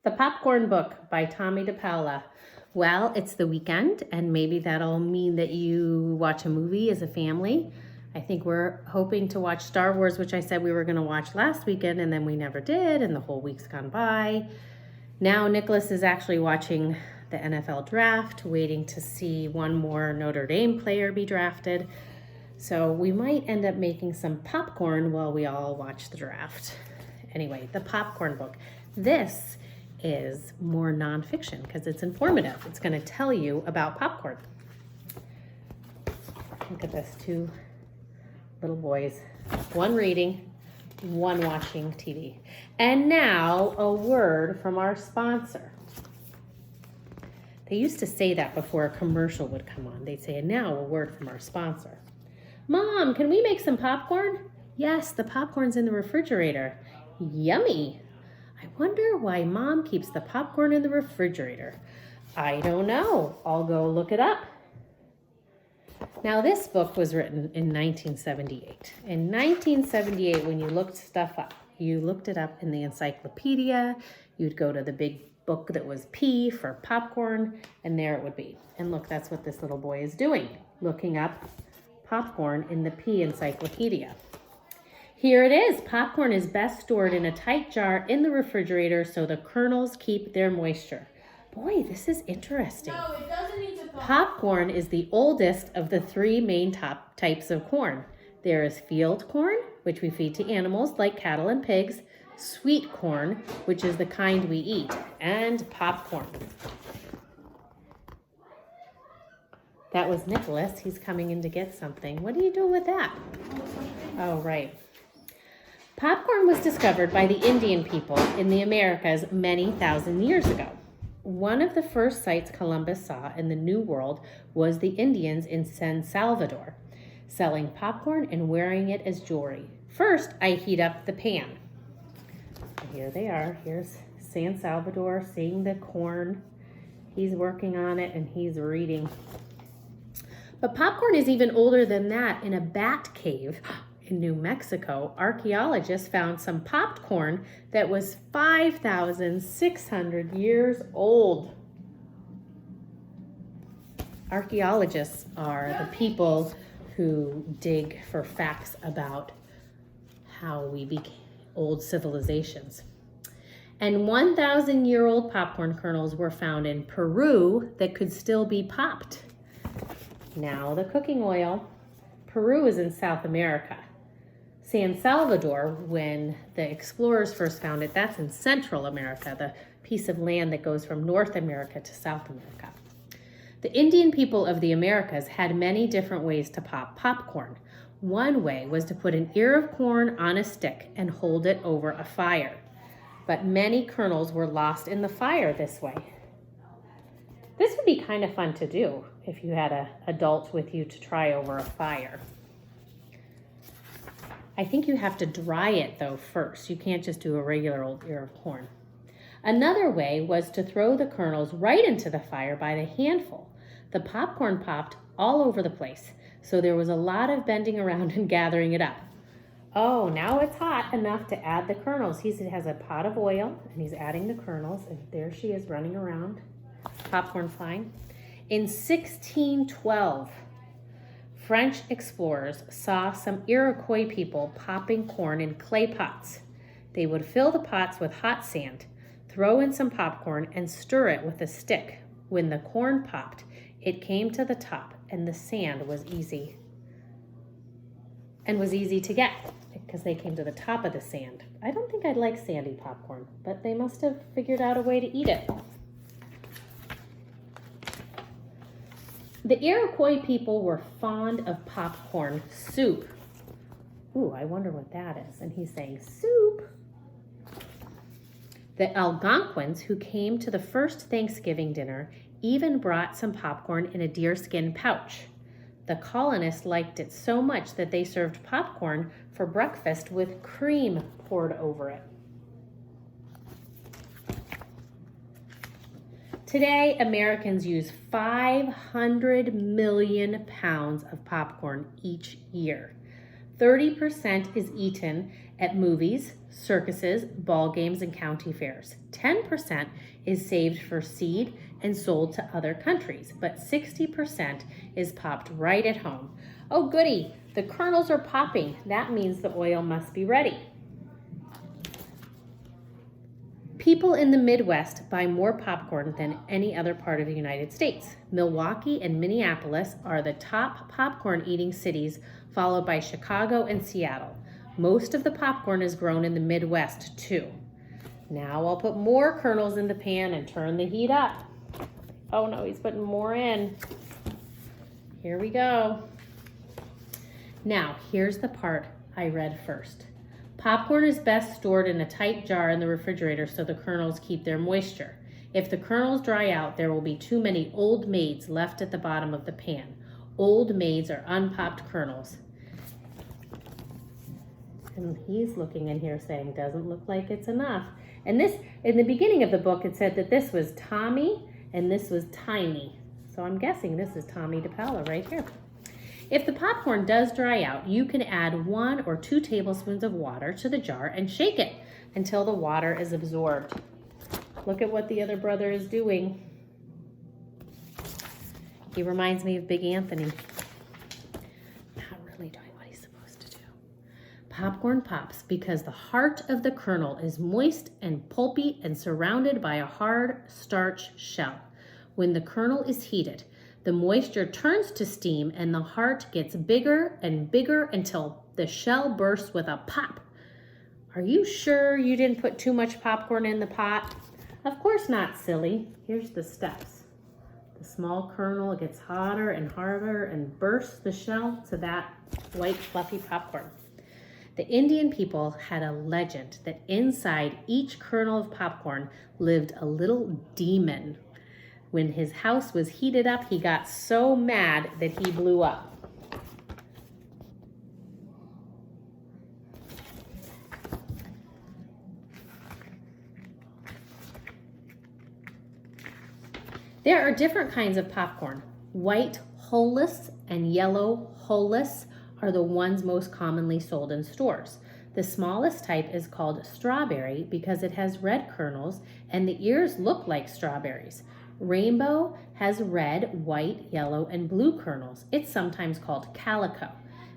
The Popcorn Book by Tomie DePaola. Well, it's the weekend, and maybe that'll mean that you watch a movie as a family. I think we're hoping to watch Star Wars, which I said we were going to watch last weekend, and then we never did, and the whole week's gone by. Now Nicholas is actually watching the NFL draft, waiting to see one more Notre Dame player be drafted. So we might end up making some popcorn while we all watch the draft. Anyway, the Popcorn Book. This is more nonfiction because it's informative. It's going to tell you about popcorn. Look at this, two little boys, one reading, one watching TV. And now a word from our sponsor. They used to say that before a commercial would come on. They'd say, and now a word from our sponsor. Mom, can we make some popcorn? Yes, the popcorn's in the refrigerator. Yummy. I wonder why Mom keeps the popcorn in the refrigerator. I don't know. I'll go look it up. Now, this book was written in 1978. In 1978, when you looked stuff up, you looked it up in the encyclopedia. You'd go to the big book that was P for popcorn, and there it would be. And look, that's what this little boy is doing, looking up popcorn in the P encyclopedia. Here it is. Popcorn is best stored in a tight jar in the refrigerator so the kernels keep their moisture. Boy, this is interesting. No, it doesn't need to pop. Popcorn is the oldest of the three main types of corn. There is field corn, which we feed to animals like cattle and pigs, sweet corn, which is the kind we eat, and popcorn. That was Nicholas. He's coming in to get something. What are you doing with that? Oh, right. Popcorn was discovered by the Indian people in the Americas many thousand years ago. One of the first sights Columbus saw in the New World was the Indians in San Salvador, selling popcorn and wearing it as jewelry. First, I heat up the pan. Here they are. Here's San Salvador, seeing the corn. He's working on it and he's reading. But popcorn is even older than that. In a bat cave in New Mexico, archaeologists found some popped corn that was 5,600 years old. Archaeologists are the people who dig for facts about how we became old civilizations. And 1,000-year-old popcorn kernels were found in Peru that could still be popped. Now the cooking oil. Peru is in South America. San Salvador, when the explorers first found it, that's in Central America, the piece of land that goes from North America to South America. The Indian people of the Americas had many different ways to pop popcorn. One way was to put an ear of corn on a stick and hold it over a fire. But many kernels were lost in the fire this way. This would be kind of fun to do if you had an adult with you to try over a fire. I think you have to dry it though first. You can't just do a regular old ear of corn. Another way was to throw the kernels right into the fire by the handful. The popcorn popped all over the place, so there was a lot of bending around and gathering it up. Oh, now it's hot enough to add the kernels. He has a pot of oil and he's adding the kernels, and there she is running around, popcorn flying. In 1612, French explorers saw some Iroquois people popping corn in clay pots. They would fill the pots with hot sand, throw in some popcorn, and stir it with a stick. When the corn popped, it came to the top, and the sand was easy. And was easy to get because they came to the top of the sand. I don't think I'd like sandy popcorn, but they must have figured out a way to eat it. The Iroquois people were fond of popcorn soup. Ooh, I wonder what that is. And he's saying soup. The Algonquins, who came to the first Thanksgiving dinner, even brought some popcorn in a deerskin pouch. The colonists liked it so much that they served popcorn for breakfast with cream poured over it. Today, Americans use 500 million pounds of popcorn each year. 30% is eaten at movies, circuses, ball games, and county fairs. 10% is saved for seed and sold to other countries, but 60% is popped right at home. Oh goody, the kernels are popping. That means the oil must be ready. People in the Midwest buy more popcorn than any other part of the United States. Milwaukee and Minneapolis are the top popcorn eating cities, followed by Chicago and Seattle. Most of the popcorn is grown in the Midwest too. Now I'll put more kernels in the pan and turn the heat up. Oh no, he's putting more in. Here we go. Now, here's the part I read first. Popcorn is best stored in a tight jar in the refrigerator so the kernels keep their moisture. If the kernels dry out, there will be too many old maids left at the bottom of the pan. Old maids are unpopped kernels. And he's looking in here saying, doesn't look like it's enough. And this, in the beginning of the book, it said that this was Tomie and this was Tiny. So I'm guessing this is Tomie DePaola right here. If the popcorn does dry out, you can add 1 or 2 tablespoons of water to the jar and shake it until the water is absorbed. Look at what the other brother is doing. He reminds me of Big Anthony. Not really doing what he's supposed to do. Popcorn pops because the heart of the kernel is moist and pulpy and surrounded by a hard starch shell. When the kernel is heated, the moisture turns to steam and the heart gets bigger and bigger until the shell bursts with a pop. Are you sure you didn't put too much popcorn in the pot? Of course not, silly. Here's the steps. The small kernel gets hotter and harder and bursts the shell to that white fluffy popcorn. The Indian people had a legend that inside each kernel of popcorn lived a little demon. When his house was heated up, he got so mad that he blew up. There are different kinds of popcorn. White holeless and yellow holeless are the ones most commonly sold in stores. The smallest type is called strawberry because it has red kernels and the ears look like strawberries. Rainbow has red, white, yellow, and blue kernels. It's sometimes called calico.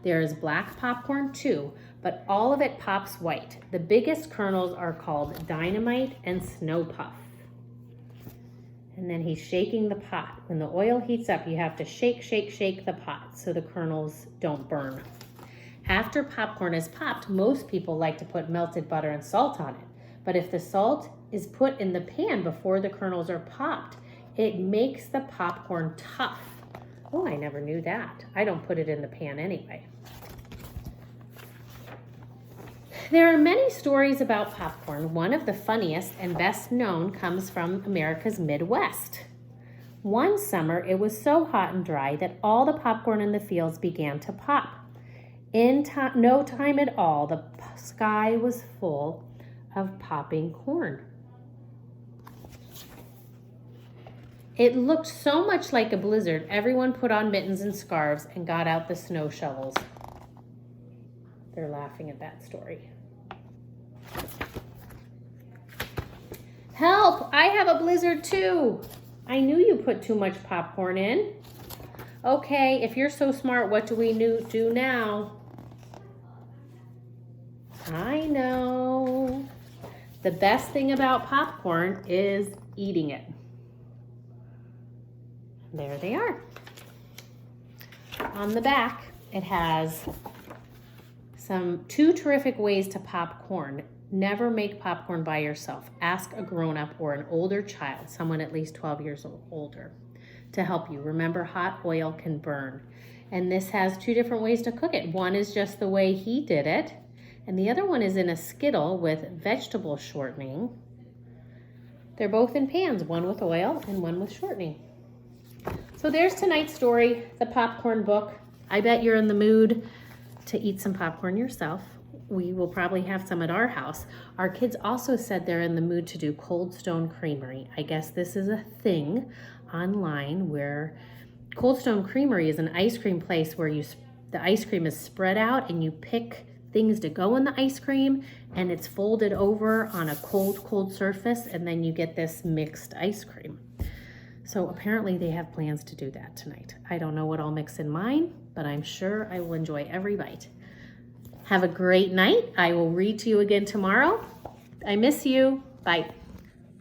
There is black popcorn too, but all of it pops white. The biggest kernels are called dynamite and snow puff. And then he's shaking the pot. When the oil heats up, you have to shake, shake, shake the pot so the kernels don't burn. After popcorn is popped, most people like to put melted butter and salt on it. But if the salt is put in the pan before the kernels are popped, it makes the popcorn tough. Oh, I never knew that. I don't put it in the pan anyway. There are many stories about popcorn. One of the funniest and best known comes from America's Midwest. One summer, it was so hot and dry that all the popcorn in the fields began to pop. In no time at all, the sky was full of popping corn. It looked so much like a blizzard, everyone put on mittens and scarves and got out the snow shovels. They're laughing at that story. Help! I have a blizzard too. I knew you put too much popcorn in. Okay, if you're so smart, what do we do now? I know. The best thing about popcorn is eating it. There they are. On the back, it has two terrific ways to pop corn. Never make popcorn by yourself. Ask a grown-up or an older child, someone at least 12 years older, to help you. Remember, hot oil can burn. And this has 2 different ways to cook it. One is just the way he did it, and the other one is in a skittle with vegetable shortening. They're both in pans, one with oil and one with shortening. So there's tonight's story, the popcorn book. I bet you're in the mood to eat some popcorn yourself. We will probably have some at our house. Our kids also said they're in the mood to do Cold Stone Creamery. I guess this is a thing online where Cold Stone Creamery is an ice cream place where you the ice cream is spread out and you pick things to go in the ice cream and it's folded over on a cold surface, and then you get this mixed ice cream. So apparently they have plans to do that tonight. I don't know what I'll mix in mine, but I'm sure I will enjoy every bite. Have a great night. I will read to you again tomorrow. I miss you. Bye.